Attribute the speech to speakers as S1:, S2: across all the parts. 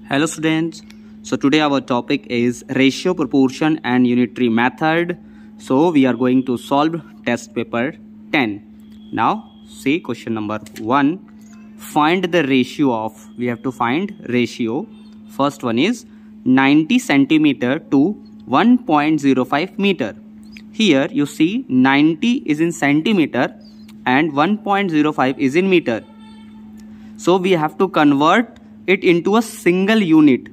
S1: Hello students. So today our topic is ratio, proportion and unitary method. So we are going to solve test paper 10. Now see question number 1. Find the ratio of, we have to find ratio. First one is 90 centimeter to 1.05 meter. Here you see 90 is in centimeter and 1.05 is in meter. So we have to convert it into a single unit.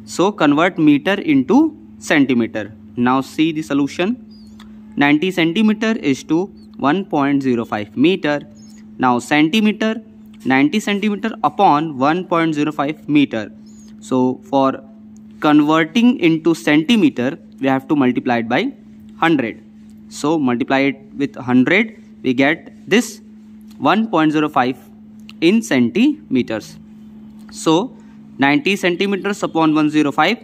S1: So convert meter into centimeter. Now see the solution. 90 centimeter is to 1.05 meter. Now centimeter, 90 centimeter upon 1.05 meter. So for converting into centimeter, we have to multiply it by 100. So multiply it with 100, we get this 1.05 in centimeters. So 90 centimeters upon 105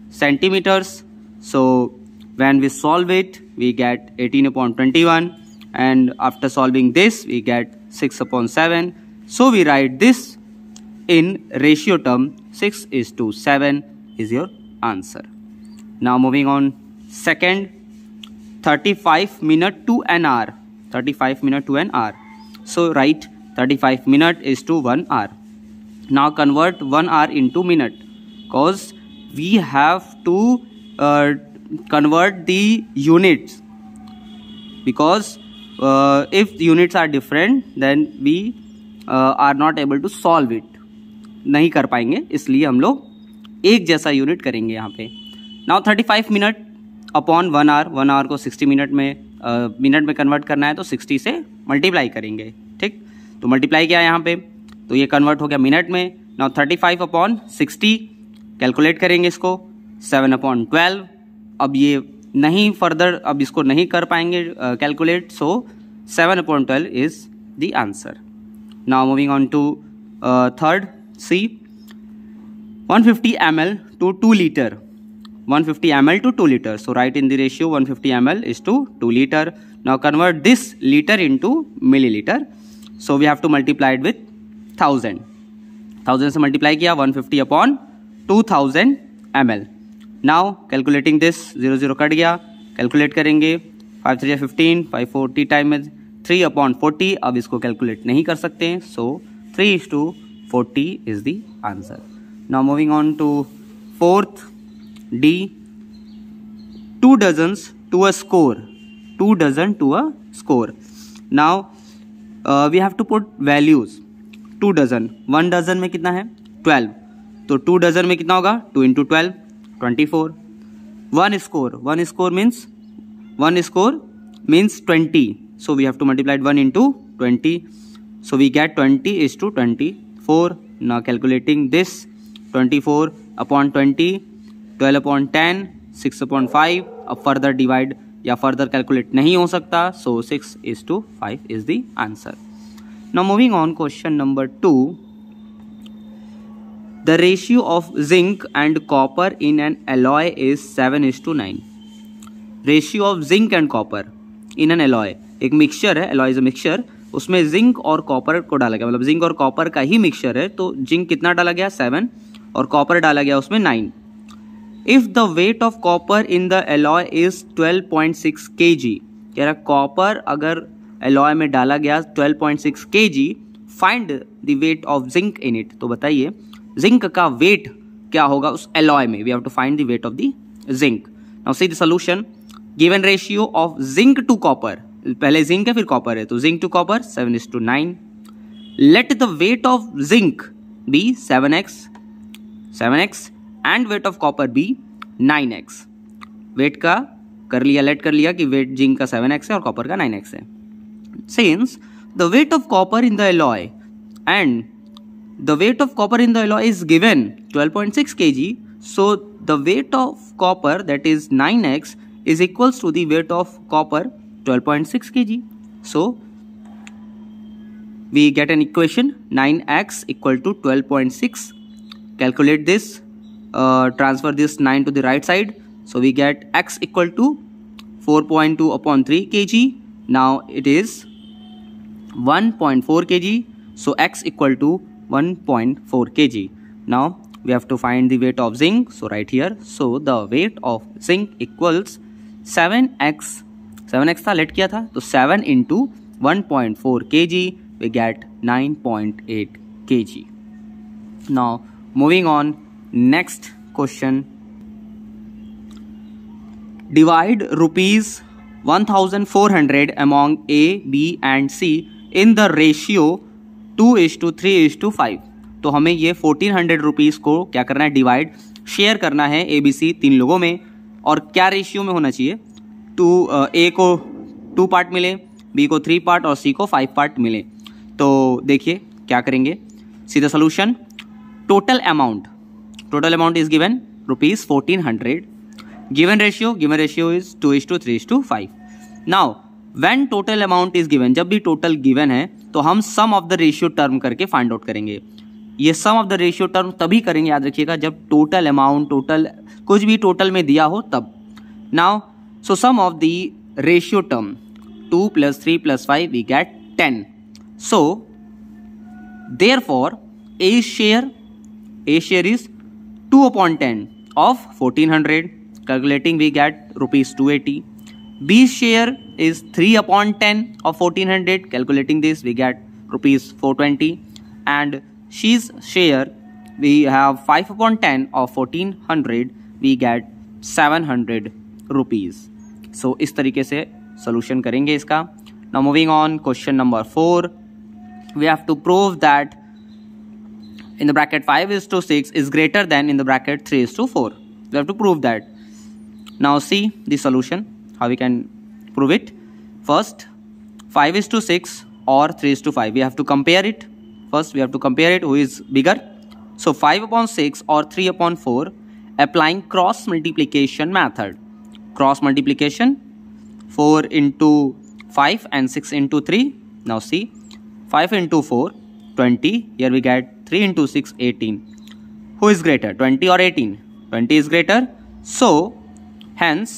S1: centimeters. So when we solve it, we get 18 upon 21, and after solving this, we get 6 upon 7. So we write this in ratio term. 6:7 is your answer. Now moving on, second, 35 minute to an hour. 35 minute to an hour. So write 35 minute is to 1 hour. Now convert 1 hour into minute, because we have to convert the units, because if the units are different then we are not able to solve it. नहीं कर पाएंगे, इसलिए हम लोग एक जैसा unit करेंगे यहाँ पे. Now 35 minute upon 1 hour. 1 hour को 60 मिनट में कन्वर्ट करना है, तो 60 से मल्टीप्लाई करेंगे. ठीक, तो मल्टीप्लाई किया यहाँ पे, तो ये कन्वर्ट हो गया मिनट में. नाउ 35 अपॉन 60 कैलकुलेट करेंगे इसको. 7 अपॉन 12. अब ये नहीं फर्दर, अब इसको नहीं कर पाएंगे calculate, so 7 upon 12 is the answer. Now moving on to third, C 150 ml to 2 liter. 150 ml to 2 liter. So write in the ratio 150 ml is to 2 liter. Now convert this liter into milliliter. So we have to multiply it with 1000. 1000 से multiply किया, 150 upon 2000 ml. Now calculating this, 0 0 cut गया, calculate करेंगे. 5 3 15, 540 time में 3 upon 40. अब इसको calculate नहीं कर सकते हैं, so 3:40 is the answer. Now moving on to fourth, D 2 dozens to a score. 2 dozen to a score. Now we have to put values. 2 dozen, 1 dozen में कितना है 12, तो 2 dozen में कितना होगा 2 into 12 24. 1 score means 20, so we have to multiply 1 into 20, so we get 20 is to 24. Now calculating this, 24 upon 20, 12 upon 10, 6 upon 5. अब further divide या further calculate नहीं हो सकता, so 6:5 is the answer. Now moving on, question number 2. The ratio of zinc and copper in an alloy is 7:9. Ratio of zinc and copper in an alloy. एक mixture है, alloy is a mixture, उसमें zinc और copper को डाला गया, मतलब zinc और copper का ही मिक्सचर है. तो जिंक कितना डाला गया 7 और कॉपर डाला गया उसमें 9. If the weight of copper in the alloy is 12.6 kg. कह रहा कॉपर अगर एलॉय में डाला गया 12.6 kg, find the weight of zinc in it. तो बताइए जिंक का वेट क्या होगा उस एलॉय में. We have to find the weight of the zinc. Now see the solution. Given ratio of zinc to copper, पहले जिंक है फिर कॉपर है, तो zinc to copper 7:9. Let the weight of zinc be 7x and weight of copper be 9x. Weight का कर लिया, late कर लिया कि वेट जिंक का 7x है और कॉपर का 9x है. Since the weight of copper in the alloy and the weight of copper in the alloy is given 12.6 kg, so the weight of copper, that is 9x, is equals to the weight of copper 12.6 kg. So we get an equation 9x equal to 12.6. Calculate this, transfer this 9 to the right side, so we get x equal to 4.2 upon 3 kg. Now it is 1.4 kg, so x equal to 1.4 kg. Now we have to find the weight of zinc. So right here, so the weight of zinc equals 7x, 7x था, late किया था, तो 7 into 1.4 kg, we get 9.8 kg. Now moving on, next question. Divide rupees 1400 among A, B and C in the ratio 2:3:5. तो हमें ये 1400 rupees को क्या करना है, डिवाइड, शेयर करना है ए बी सी 3 लोगों में, और क्या रेशियो में होना चाहिए, ए को 2 पार्ट मिले, बी को 3 पार्ट और सी को 5 पार्ट मिले. तो देखिए क्या करेंगे, see the solution. Total amount is given rupees 1400. Given ratio is 2:3:5. Now when total amount is given, जब भी टोटल गिवन है तो हम सम ऑफ द रेशियो टर्म करके फाइंड आउट करेंगे. ये सम ऑफ द रेशियो टर्म तभी करेंगे, याद रखिएगा, जब टोटल अमाउंट, टोटल कुछ भी टोटल में दिया हो तब. Now so sum of the ratio term 2 + 3 + 5 we get 10. So therefore A share is 2/10 of 1400. Calculating we get rupees 280. B share is 3/10 of 1400. Calculating this we get rupees 420. And C's share we have 5/10 of 1400. We get 700 rupees. So इस तरीके से solution करेंगे इसका. Now moving on, question number 4. We have to prove that in the bracket 5:6 is greater than in the bracket 3:4. We have to prove that. Now see the solution, how we can prove it. First, 5:6 or 3:5. We have to compare it. First, we have to compare it, who is bigger. So 5/6 or 3/4, applying cross multiplication method. Cross multiplication, 4 into 5 and 6 into 3. Now see, 5 into 4, 20. Here we get 3 into 6, 18. Who is greater, 20 or 18? 20 is greater. So hence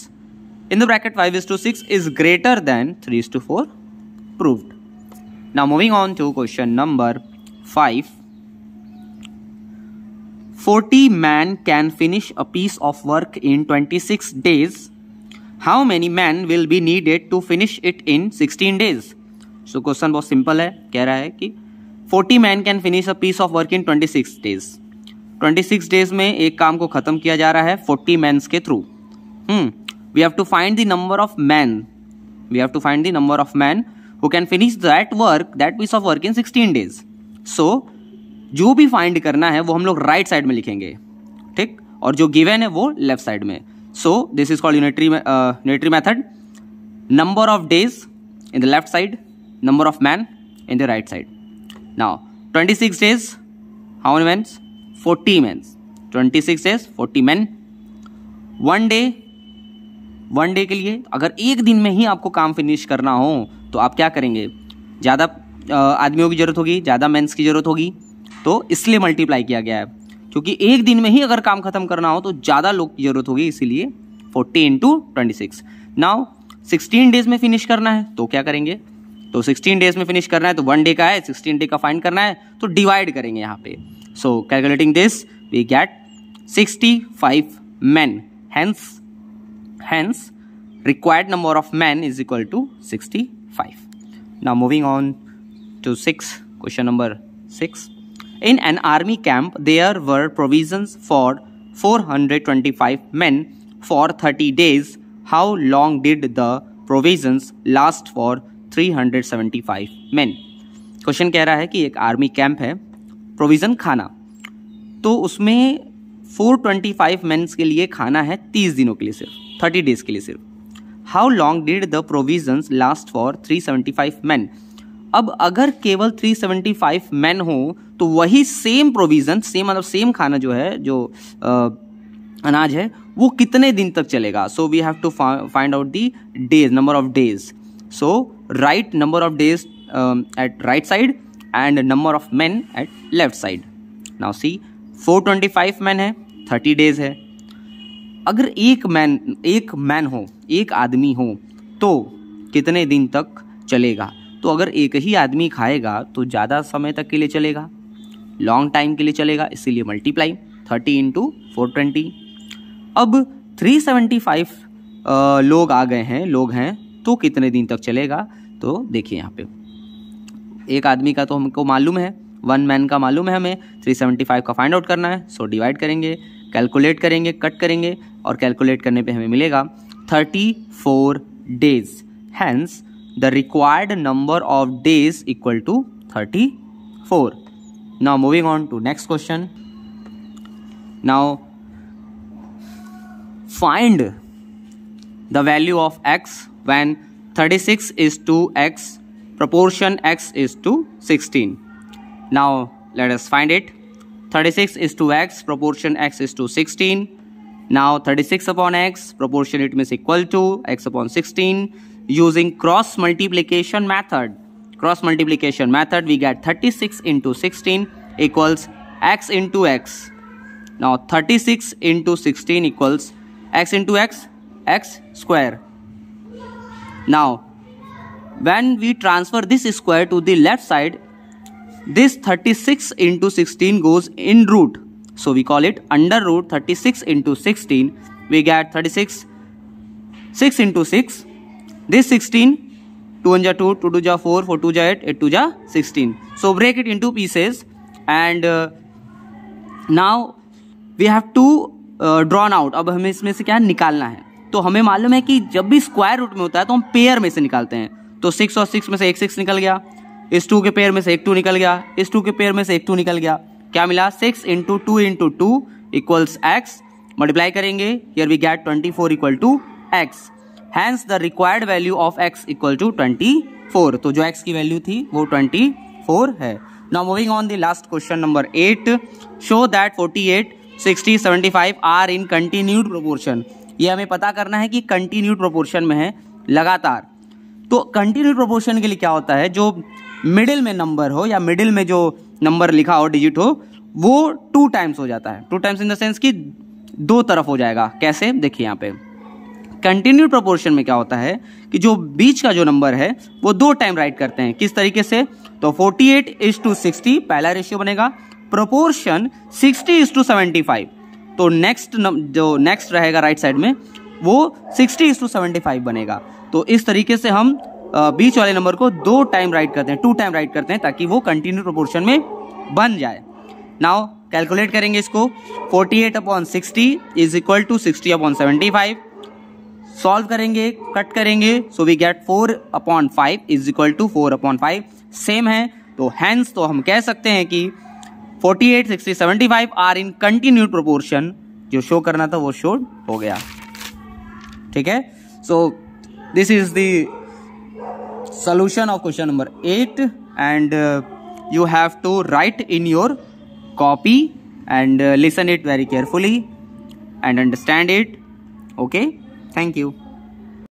S1: in the bracket 5:6 is greater than 3:4. Proved. Now moving on to question number 5. 40 men can finish a piece of work in 26 days. How many men will be needed to finish it in 16 days? So question बहुत simple है, कह रहा है कि 40 man can finish a piece of work in 26 days. 26 days में एक काम को खत्म किया जा रहा है 40 मैन्स के through. We have to find the number of man who can finish that piece of work in 16 days. So जो भी फाइंड करना है वो हम लोग राइट साइड में लिखेंगे, ठीक, और जो गिवन है वो लेफ्ट साइड में. So this is called unitary method. Number of days in the left side, number of man in the right side. Now 26 days, how many men? 40 men. 26 days 40 men. one day के लिए अगर एक दिन में ही आपको काम finish करना हो तो आप क्या करेंगे, ज़्यादा आदमियों की ज़रूरत होगी, ज़्यादा मेंस की ज़रूरत होगी, तो इसलिए मल्टीप्लाई किया गया है, क्योंकि एक दिन में ही अगर काम खत्म करना हो तो ज़्यादा लोग की ज़रूरत होगी, इसीलिए 40 into 26. नाउ 16 डेज में फिनिश करना है तो क्या करेंगे, तो 16 डेज में फिनिश करना है तो 1 डे का है, 16 डे का फाइंड करना है तो डिवाइड करेंगे यहाँ पे. So calculating this we get 65 men. Hence required number of men is equal to 65. Now moving on to question number 6. In an army camp there were provisions for 425 men for 30 days. How long did the provisions last for 375 men? Question कह रहा है कि एक army camp है, provision खाना, तो उसमें 425 mains के लिए खाना है 30 दिनों के लिए, सिर्फ 30 डेज के लिए सिर्फ. How long did the provisions last for 375 men? अब अगर केवल 375 men हो तो वही सेम प्रोविजन, मतलब सेम खाना जो है, जो अनाज है, वो कितने दिन तक चलेगा. So we have to find out the days, number of days. So write number of days at right side and number of men at left side. Now see 425 man है, 30 डेज है. अगर एक मैन हो, एक आदमी हो, तो कितने दिन तक चलेगा, तो अगर एक ही आदमी खाएगा तो ज़्यादा समय तक के लिए चलेगा, लॉन्ग टाइम के लिए चलेगा, इसीलिए मल्टीप्लाई. 30 इंटू 420। अब 375 लोग आ गए हैं, लोग हैं, तो कितने दिन तक चलेगा? तो देखिए यहाँ पे एक आदमी का तो हमको मालूम है, 1 मैन का मालूम है, हमें 375 का फाइंड आउट करना है। सो डिवाइड करेंगे, कैलकुलेट करेंगे, कट करेंगे और कैलकुलेट करने पे हमें मिलेगा 34 days. Hence the required number of days equal to 34। Now moving on to next question. Now find the value of x when 36 is to x, proportion x is to 16. Now let us find it. 36 is to x, proportion x is to 16. Now 36 upon x, proportion it means equal to x upon 16. Using cross multiplication method, we get 36 into 16 equals x into x. Now 36 into 16 equals x into x, x square. Now when we transfer this square to the left side, this 36 into 16 goes in root, so we call it under root 36 into 16. We get 36, 6 into 6, this 16, 2 1 ja 2, 2 2 ja 4, 4 2 ja 8, 8 2 ja 16. So break it into pieces and now we have to drawn out. अब हमें इसमें से क्या निकालना है, तो हमें मालूम है कि जब भी स्क्वायर रूट में होता है तो हम पेयर में से निकालते हैं। तो 6 और 6 में से एक 6 निकल गया, इस 2 के पेयर में से एक 2 निकल गया, इस 2 के पेयर में से एक 2 निकल गया। क्या मिला? 6 into 2 into 2 equals x. Multiply करेंगे, here we get 24 equal to x. Hence the required value of x equal to 24। तो जो एक्स की वैल्यू थी वो 24 है। Now moving on the last question number 8। Show that 48, 60, 75 are in continued proportion. ये हमें पता करना है कि कंटिन्यूड प्रोपोर्शन में है, लगातार। तो कंटिन्यूड प्रोपोर्शन के लिए क्या होता है, जो मिडिल में नंबर हो या मिडिल में जो नंबर लिखा हो, डिजिट हो, वो 2 टाइम्स हो जाता है। 2 टाइम्स इन द सेंस कि 2 तरफ हो जाएगा। कैसे? देखिए यहाँ पे कंटिन्यूड प्रोपोर्शन में क्या होता है कि जो बीच का जो नंबर है वो 2 टाइम राइट करते हैं। किस तरीके से? तो 48:60 पहला रेशियो बनेगा, प्रोपोर्शन 60:75। तो जो नेक्स्ट रहेगा राइट साइड में वो 60:75 बनेगा। तो इस तरीके से हम बीच वाले नंबर को 2 टाइम राइट करते हैं, 2 टाइम राइट करते हैं, ताकि वो कंटिन्यू प्रोपोर्शन में बन जाए। नाउ कैलकुलेट करेंगे इसको। 48/60 इज इक्वल टू 60/75। सॉल्व करेंगे, कट करेंगे, so we get 4/5 is equal to 4/5। Same है, तो हैंस तो हम कह सकते हैं कि 48, 60, 75 आर इन कंटिन्यूड प्रोपोर्शन। जो शो करना था वो शो हो गया। ठीक है, so this is the solution of question number 8 and you have to write in your copy and listen it very carefully and understand it. Okay, thank you.